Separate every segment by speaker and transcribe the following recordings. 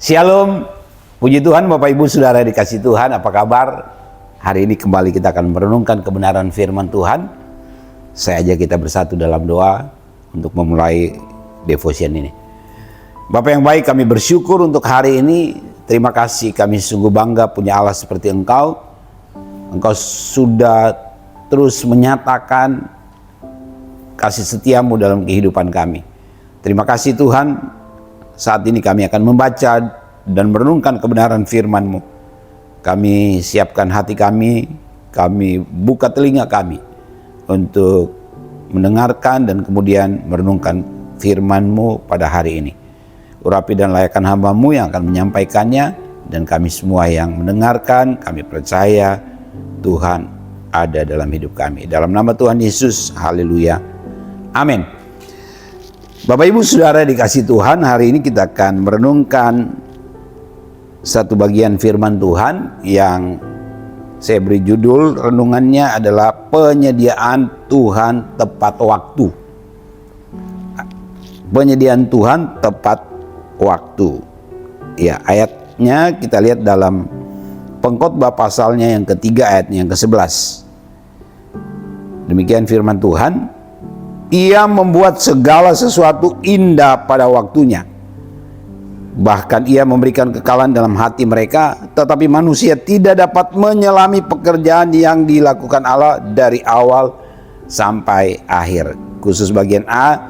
Speaker 1: Shalom, puji Tuhan Bapak Ibu Saudara dikasih Tuhan, apa kabar? Hari ini kembali kita akan merenungkan kebenaran firman Tuhan. Saya ajak kita bersatu dalam doa untuk memulai devotion ini. Bapak yang baik, kami bersyukur untuk hari ini. Terima kasih, kami sungguh bangga punya Allah seperti Engkau. Engkau sudah terus menyatakan kasih setiamu dalam kehidupan kami. Terima kasih Tuhan. Saat ini kami akan membaca dan merenungkan kebenaran firman-Mu. Kami siapkan hati kami buka telinga kami untuk mendengarkan dan kemudian merenungkan firman-Mu pada hari ini. Urapi dan layakkan hamba-Mu yang akan menyampaikannya, dan kami semua yang mendengarkan, kami percaya Tuhan ada dalam hidup kami. Dalam nama Tuhan Yesus, haleluya, amin. Bapak Ibu Saudara dikasih Tuhan, hari ini kita akan merenungkan satu bagian firman Tuhan yang saya beri judul renungannya adalah penyediaan Tuhan tepat waktu. Penyediaan Tuhan tepat waktu. Ya, ayatnya kita lihat dalam Pengkhotbah pasalnya yang ketiga ayatnya yang ke-11. Demikian firman Tuhan. Ia membuat segala sesuatu indah pada waktunya. Bahkan ia memberikan kekalahan dalam hati mereka, tetapi manusia tidak dapat menyelami pekerjaan yang dilakukan Allah dari awal sampai akhir. Khusus bagian A,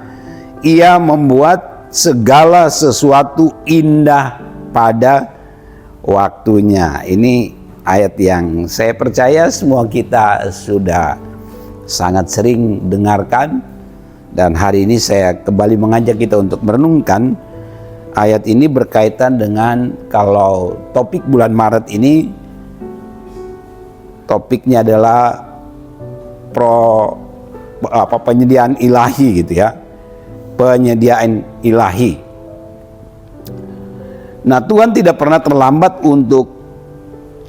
Speaker 1: ia membuat segala sesuatu indah pada waktunya. Ini ayat yang saya percaya semua kita sudah sangat sering dengarkan. Dan hari ini saya kembali mengajak kita untuk merenungkan ayat ini berkaitan dengan kalau topik bulan Maret ini topiknya adalah penyediaan ilahi gitu ya. Penyediaan ilahi. Nah, Tuhan tidak pernah terlambat untuk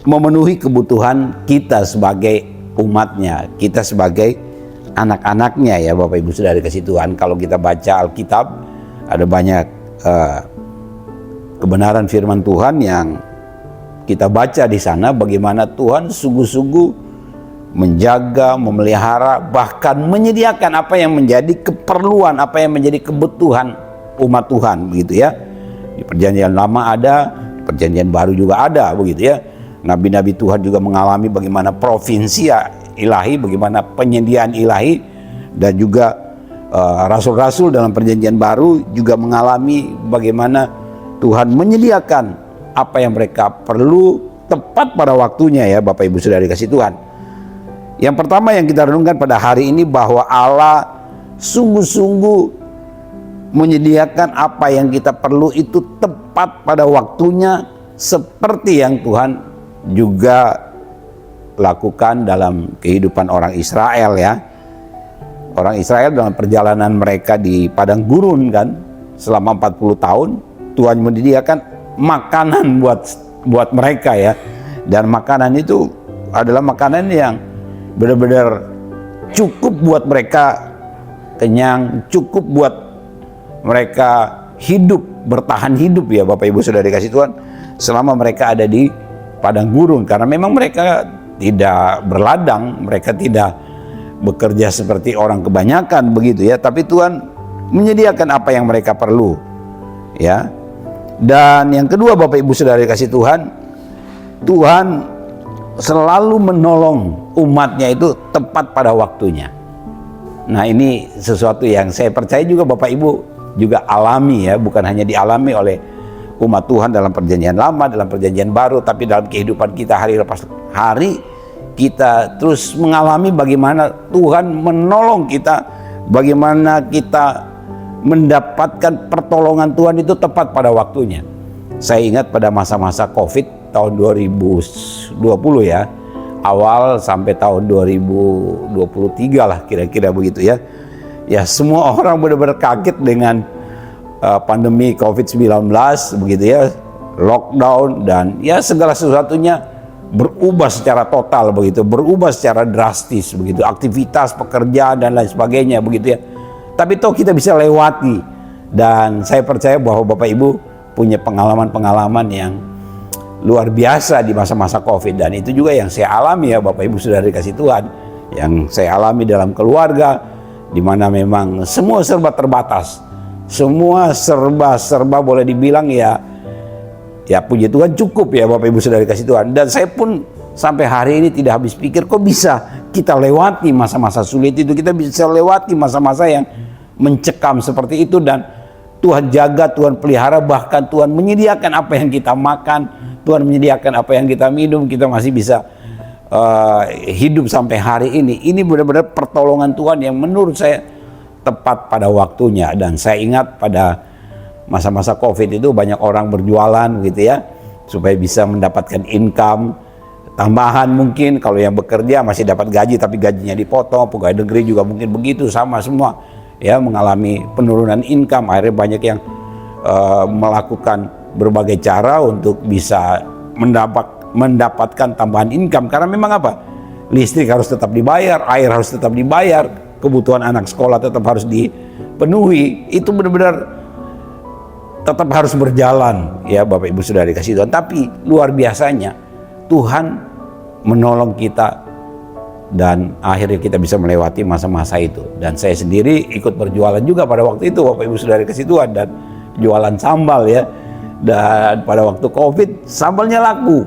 Speaker 1: memenuhi kebutuhan kita sebagai umatnya, kita sebagai anak-anaknya ya Bapak Ibu Saudara dikasih Tuhan. Kalau kita baca Alkitab ada banyak kebenaran firman Tuhan yang kita baca di sana, bagaimana Tuhan sungguh-sungguh menjaga, memelihara, bahkan menyediakan apa yang menjadi keperluan, apa yang menjadi kebutuhan umat Tuhan begitu ya. Di perjanjian lama ada, di perjanjian baru juga ada begitu ya. Nabi-nabi Tuhan juga mengalami bagaimana provinsi ilahi, bagaimana penyediaan ilahi, dan juga rasul-rasul dalam perjanjian baru juga mengalami bagaimana Tuhan menyediakan apa yang mereka perlu tepat pada waktunya ya Bapak Ibu Saudara dikasih Tuhan. Yang pertama yang kita renungkan pada hari ini bahwa Allah sungguh-sungguh menyediakan apa yang kita perlu itu tepat pada waktunya, seperti yang Tuhan juga lakukan dalam kehidupan orang Israel ya. Orang Israel dalam perjalanan mereka di padang gurun kan selama 40 tahun, Tuhan menyediakan makanan buat mereka ya. Dan makanan itu adalah makanan yang benar-benar cukup buat mereka kenyang, cukup buat mereka hidup, bertahan hidup ya Bapak Ibu Saudara dikasih Tuhan, selama mereka ada di padang gurun. Karena memang mereka tidak berladang, mereka tidak bekerja seperti orang kebanyakan begitu ya, tapi Tuhan menyediakan apa yang mereka perlu ya. Dan yang kedua Bapak Ibu Saudara dikasih Tuhan, Tuhan selalu menolong umatnya itu tepat pada waktunya. Nah, ini sesuatu yang saya percaya juga Bapak Ibu juga alami ya, bukan hanya dialami oleh umat Tuhan dalam perjanjian lama, dalam perjanjian baru, tapi dalam kehidupan kita hari lepas hari kita terus mengalami bagaimana Tuhan menolong kita, bagaimana kita mendapatkan pertolongan Tuhan itu tepat pada waktunya. Saya ingat pada masa-masa COVID tahun 2020 ya, awal sampai tahun 2023 lah kira-kira begitu ya. Ya, semua orang benar-benar kaget dengan pandemi COVID-19 begitu ya, lockdown, dan ya segala sesuatunya berubah secara total begitu, berubah secara drastis begitu, aktivitas, pekerjaan dan lain sebagainya begitu ya. Tapi toh kita bisa lewati, dan saya percaya bahwa Bapak Ibu punya pengalaman-pengalaman yang luar biasa di masa-masa COVID, dan itu juga yang saya alami ya Bapak Ibu Saudara dikasih Tuhan, yang saya alami dalam keluarga, di mana memang semua serba terbatas, semua serba boleh dibilang ya puji Tuhan cukup ya Bapak Ibu Saudara dikasih Tuhan. Dan saya pun sampai hari ini tidak habis pikir kok bisa kita lewati masa-masa sulit itu, kita bisa lewati masa-masa yang mencekam seperti itu, dan Tuhan jaga, Tuhan pelihara, bahkan Tuhan menyediakan apa yang kita makan, Tuhan menyediakan apa yang kita minum, kita masih bisa hidup sampai hari ini. Ini benar-benar pertolongan Tuhan yang menurut saya tepat pada waktunya. Dan saya ingat pada masa-masa COVID itu banyak orang berjualan gitu ya, supaya bisa mendapatkan income tambahan. Mungkin kalau yang bekerja masih dapat gaji tapi gajinya dipotong, pegawai negeri juga mungkin begitu, sama semua ya, mengalami penurunan income. Akhirnya banyak yang melakukan berbagai cara untuk bisa mendapatkan tambahan income, karena memang apa, listrik harus tetap dibayar, air harus tetap dibayar, kebutuhan anak sekolah tetap harus dipenuhi. Itu benar-benar tetap harus berjalan ya Bapak Ibu Saudara dikasih Tuhan. Tapi luar biasanya Tuhan menolong kita, dan akhirnya kita bisa melewati masa-masa itu. Dan saya sendiri ikut berjualan juga pada waktu itu Bapak Ibu Saudara dikasih Tuhan, dan jualan sambal ya. Dan pada waktu COVID sambalnya laku,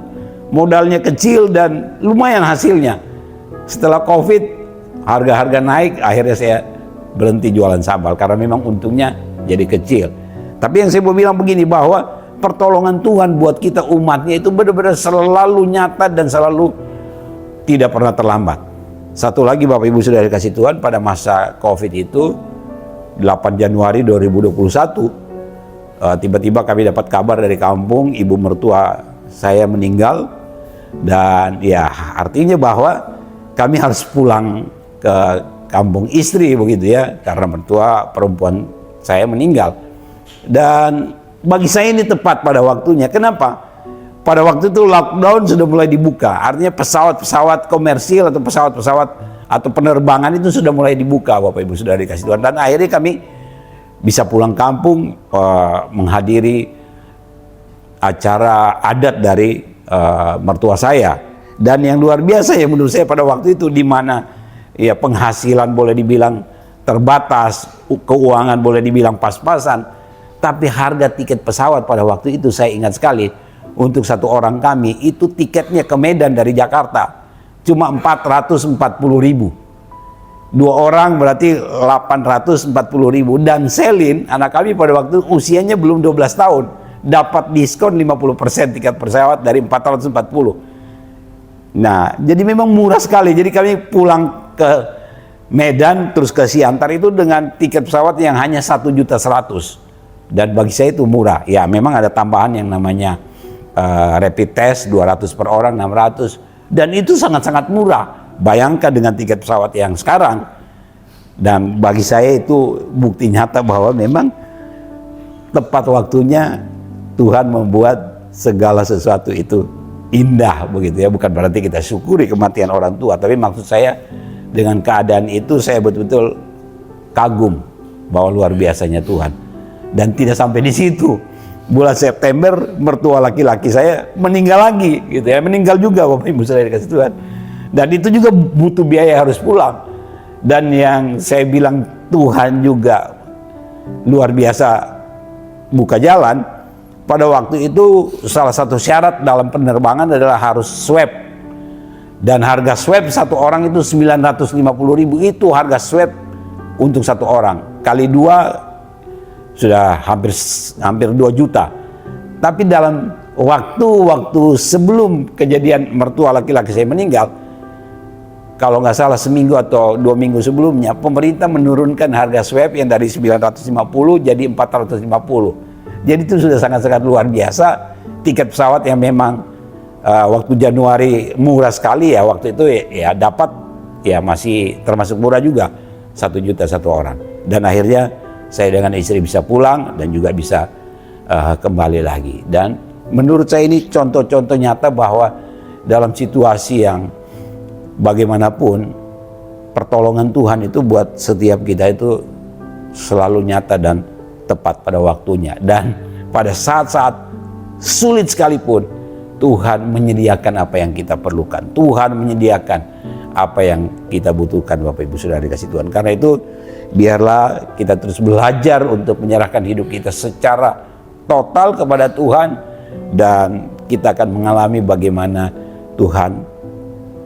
Speaker 1: modalnya kecil dan lumayan hasilnya. Setelah COVID harga-harga naik, akhirnya saya berhenti jualan sambal karena memang untungnya jadi kecil. Tapi yang saya mau bilang begini, bahwa pertolongan Tuhan buat kita umatnya itu benar-benar selalu nyata dan selalu tidak pernah terlambat. Satu lagi Bapak Ibu Saudara dikasih Tuhan, pada masa COVID itu 8 Januari 2021 tiba-tiba kami dapat kabar dari kampung, ibu mertua saya meninggal. Dan ya artinya bahwa kami harus pulang ke kampung istri begitu ya, karena mertua perempuan saya meninggal. Dan bagi saya ini tepat pada waktunya. Kenapa? Pada waktu itu lockdown sudah mulai dibuka, artinya pesawat-pesawat komersil atau pesawat-pesawat atau penerbangan itu sudah mulai dibuka Bapak Ibu Saudara dikasih Tuhan. Dan akhirnya kami bisa pulang kampung menghadiri acara adat dari mertua saya. Dan yang luar biasa ya menurut saya pada waktu itu, di mana ya penghasilan boleh dibilang terbatas, keuangan boleh dibilang pas-pasan, tapi harga tiket pesawat pada waktu itu saya ingat sekali, untuk satu orang kami itu tiketnya ke Medan dari Jakarta cuma 440.000. 2 orang berarti 840.000. Dan Selin, anak kami pada waktu usianya belum 12 tahun, dapat diskon 50% tiket pesawat dari 440. Nah, jadi memang murah sekali. Jadi kami pulang ke Medan terus ke Siantar itu dengan tiket pesawat yang hanya 1.100.000. Dan bagi saya itu murah. Ya memang ada tambahan yang namanya rapid test 200 per orang, 600. Dan itu sangat-sangat murah. Bayangkan dengan tiket pesawat yang sekarang. Dan bagi saya itu bukti nyata bahwa memang tepat waktunya Tuhan membuat segala sesuatu itu indah begitu ya. Bukan berarti kita syukuri kematian orang tua, tapi maksud saya dengan keadaan itu saya betul-betul kagum bahwa luar biasanya Tuhan. Dan tidak sampai di situ, bulan September mertua laki-laki saya meninggal lagi gitu ya, meninggal juga Bapak Ibu Saudara dikasih Tuhan. Dan itu juga butuh biaya, harus pulang. Dan yang saya bilang Tuhan juga luar biasa buka jalan. Pada waktu itu salah satu syarat dalam penerbangan adalah harus swab. Dan harga swab satu orang itu 950.000, itu harga swab untuk satu orang. Kali 2 sudah hampir 2 juta. Tapi dalam waktu sebelum kejadian mertua laki-laki saya meninggal, kalau nggak salah seminggu atau 2 minggu sebelumnya, pemerintah menurunkan harga swab yang dari 950 jadi 450. Jadi itu sudah sangat-sangat luar biasa. Tiket pesawat yang memang waktu Januari murah sekali ya, waktu itu ya dapat ya masih termasuk murah juga, 1 juta satu orang. Dan akhirnya saya dengan istri bisa pulang dan juga bisa kembali lagi. Dan menurut saya ini contoh-contoh nyata bahwa dalam situasi yang bagaimanapun, pertolongan Tuhan itu buat setiap kita itu selalu nyata dan tepat pada waktunya. Dan pada saat-saat sulit sekalipun, Tuhan menyediakan apa yang kita perlukan. Tuhan menyediakan apa yang kita butuhkan, Bapak Ibu Saudara dikasih Tuhan. Karena itu biarlah kita terus belajar untuk menyerahkan hidup kita secara total kepada Tuhan, dan kita akan mengalami bagaimana Tuhan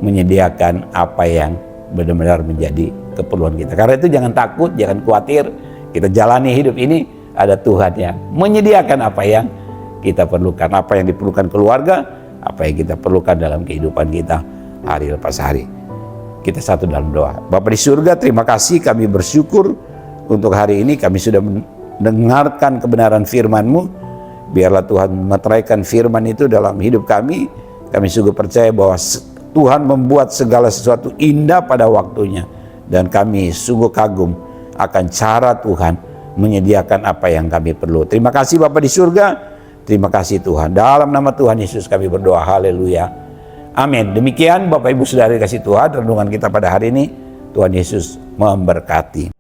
Speaker 1: menyediakan apa yang benar-benar menjadi keperluan kita. Karena itu jangan takut, jangan khawatir. Kita jalani hidup ini, ada Tuhan yang menyediakan apa yang kita perlukan, apa yang diperlukan keluarga, apa yang kita perlukan dalam kehidupan kita hari lepas hari. Kita satu dalam doa. Bapa di surga, terima kasih, kami bersyukur untuk hari ini kami sudah mendengarkan kebenaran firman-Mu. Biarlah Tuhan meteraikan firman itu dalam hidup kami. Kami sungguh percaya bahwa Tuhan membuat segala sesuatu indah pada waktunya, dan kami sungguh kagum akan cara Tuhan menyediakan apa yang kami perlu. Terima kasih Bapa di surga. Terima kasih Tuhan. Dalam nama Tuhan Yesus kami berdoa. Haleluya. Amin. Demikian Bapak Ibu Saudara dikasih Tuhan, renungan kita pada hari ini. Tuhan Yesus memberkati.